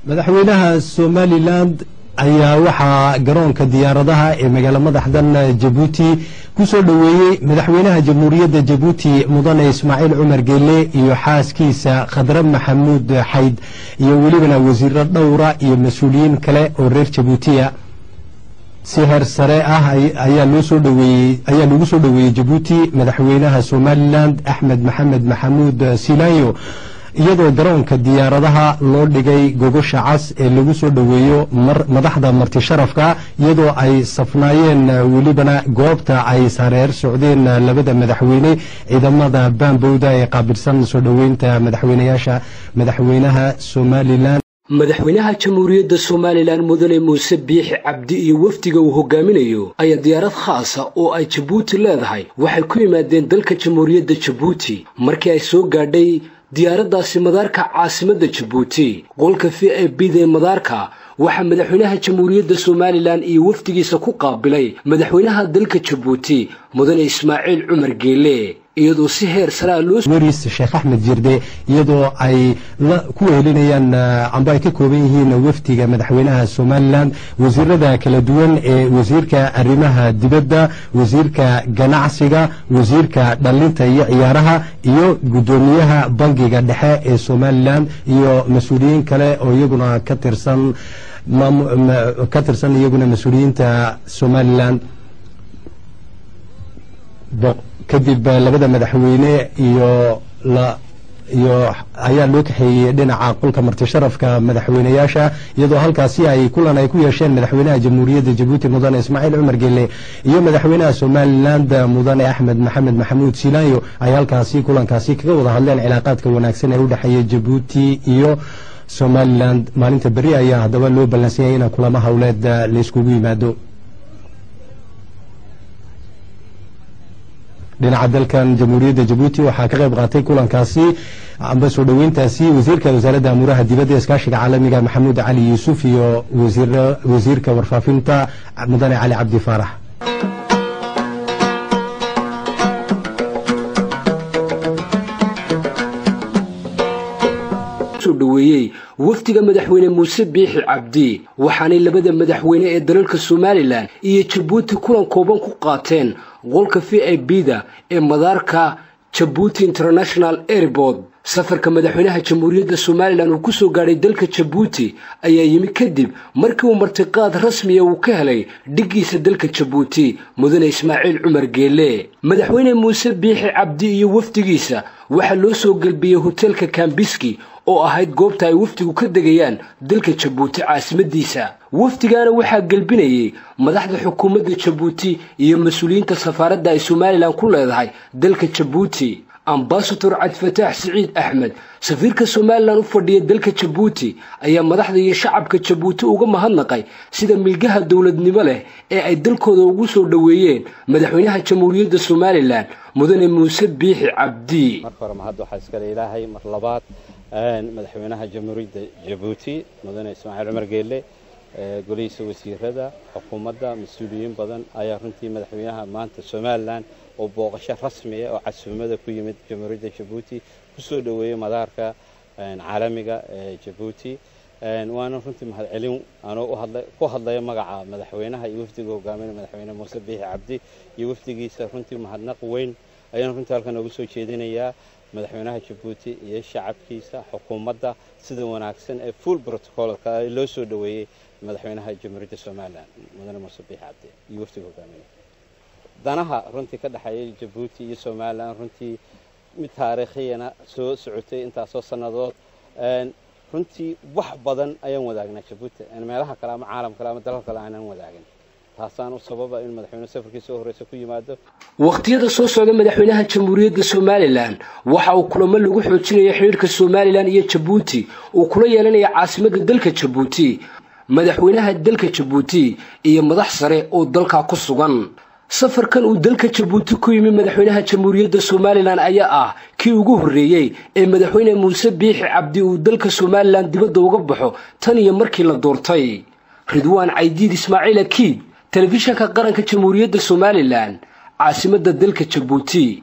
madaxweynaha Somaliland ayaa waxa garoonka diyaaradaha ee magaalada madaxdan Djibouti ku soo dhaweeyay madaxweynaha jamhuuriyadda Djibouti mudane Ismaaciil Cumar Geele iyo xaaskiisa Khadra Maxamuud Xayd iyo waliba wasiirro dhowra iyo mas'uuliyiin kale oo reer Djibouti ah si heer sare ah ayaa lagu soo dhaweeyay Djibouti madaxweynaha Somaliland Ahmed Maxamed Maxamuud Silayo iyadoo garoonka diyaaradaha loo dhigay gogosha cas ee lagu soo dhaweeyo madaxda marti sharafka iyadoo ay safnaayeen waliba goobta ay sareer socdeen labada madaxweyne ciidamada baanbowda ee qaabilsan soo dhaweynta madaxweynaha Somaliland madaxweynaha jamhuuriyadda Somaliland mudane Muuse Biixi Cabdi iyo wafdiga uu hogaaminayo ayaa diyaarad khaas ah oo ay Djibouti leedahay waxay ku yimaadeen dalka jamhuuriyadda Djibouti markii ay soo gaadhay diyaaradaasi madaarka caasimadda Djibouti qolka VIP-da madaarka waxa madaxweynaha jamhuuriyadda Somaliland iyo wafdigiisa ku qaabilay madaxweynaha dalka Djibouti mudane Ismaaciil Cumar Geele iyadoo si heer sare loo wariis Sheekh Axmed Jirde iyadoo ay ku weelinayaan amba ay ka kooban yihiin wafdiga madaxweynaha Somaliland wasiirada kala duwan ee wasiirka arrimaha dibadda wasiirka ganacsiga wasiirka dhalinta iyo ciyaaraha iyo gudoomiyaha bangiga dhexe ee Somaliland iyo mas'uuliyiin kale oo iyaguna ka tirsan iyaguna mas'uuliyiinta Somaliland kadib labada madaxweyne iyo ayaa loo kaxeeyay dhinaca qolka marti sharafka madaxweynayaasha iyadoo halkaasi ay kulan ay ku yeesheen madaxweynaha jamhuuriyadda Djibouti mudane Ismaaciil Cumar Geele iyo madaxweynaha Somaliland mudane Ahmed Maxamed Maxamuud Silayo ay halkaasi kulankaasi kaga wada hadleen cilaaqaadka wanaagsan ee u dhaxeeya Djibouti iyo Somaliland maalinta bari ayaa hadaba loo balansanayay in kulamo hawleed la iskugu yimaado dhinaca dalkan jamhuuriyadda Djibouti waxaa ka qayb qaatay kulankaasi amba soo dhaweyntaasi wasiirka wasaaradda amuraha dibadda ee iskaashiga caalamiga Maxamuud Cali Yuusuf iyo wasiirka warfaafinta mudane Cali Cabdi Faarax soo dhaweeyay wafdiga madaxweyne Muuse Biixi Cabdi waxaanay labada madaxweyne ee dalalka Somaliland iyo Djibouti kulan kooban ku qaateen qolka VIP-da ee madaarka Djibouti International Airport safarka madaxweynaha jamhuuriyadda Somaliland uu ku soo gaaray dalka Djibouti ayaa yimi kadib markii uu martiqaad rasmi ah uu ka helay dhigiisa dalka Djibouti mudane Ismaaciil Cumar Geele madaxweyne Muuse Biixi Cabdi iyo wafdigiisa waxa loo soo galbiyay hotelka Kambiski oo ahayd goobta ay wafdigu ka degayaan dalka Djibouti caasimadiisa wafdigana waxa galbinayay madaxda xukuumadda Djibouti iyo mas'uuliyiinta safaaradda ay Somaliland ku leedahay dalka Djibouti ambassador Cabdifataax Saciid Axmed safiirka Somaliland u fadhiya dalka Djibouti ayaa madaxda iyo shacabka Djibouti uga mahadnaqay sida milgaha dawladnimo leh ee ay dalkooda ugu soo dhaweeyeen madaxweynaha jamhuuriyadda Somaliland mudane Muuse Biixi Cabdi marka mahad waxa iska leeyahay mar labaad madaxweynaha jamhuuriyadda Djibouti mudane Ismaaciil Cumar Geele golihiisa wasiirada xukuumadda mas'uuliyiin badan ayaa runtii madaxweynaha maanta Somaliland oo booqasho rasmi ah oo casuumada ku yimid jamhuuriyadda Djibouti ku soo dhaweeyay madaarka caalamiga ee Djibouti waana runtii mahad celin ku hadlay magaca madaxweynaha iyo wafdiga hogaaminaya madaxweyne Muuse Biixi Cabdi iyo wafdigiisa runtii mahadnaq weyn ayaan runtii halkan ugu soo jeedinayaa madaxweynaha Djibouti iyo shacabkiisa xukuumadda sida wanaagsan ee full protocol ka loo soo dhaweeyay madaxweynaha jamhuuriyadda Somaliland mudane Muuse Biixi Cabdi iyo wafdiga hogaaminaya danaha runtii ka dhaxeeyay Djibouti iyo Somaliland runtii mid taariikhiyana soo socotay intaasoo sanadood runtii wax badan ayaan wadaagnaa Djibouti meelaha kale ama caalamka kale ama dalalka kale aanan wadaagin taasaan u sababa in madaxweynaha safarkiisa horeysa ku yimaado waqtiyada soo socda madaxweynaha jamhuuriyadda Somaliland waxa uu kulamo lagu xoojinayo xiriirka Somaliland iyo Djibouti uu kula yeelanayo caasimadda dalka Djibouti madaxweynaha dalka Djibouti iyo madax sare oo dalka ku sugan safarkan uu dalka Djibouti ku yimi madaxweynaha jamhuuriyadda Somaliland ayaa ah kii ugu horeeyay ee madaxweyne Muuse Biixi Cabdi uu dalka Somaliland dibadda uga baxo tan iyo markii la doortay Ridwaan Caydiid Ismaaciil Akiid telefishanka qaranka jamhuuriyadda Somaliland caasimadda dalka Djibouti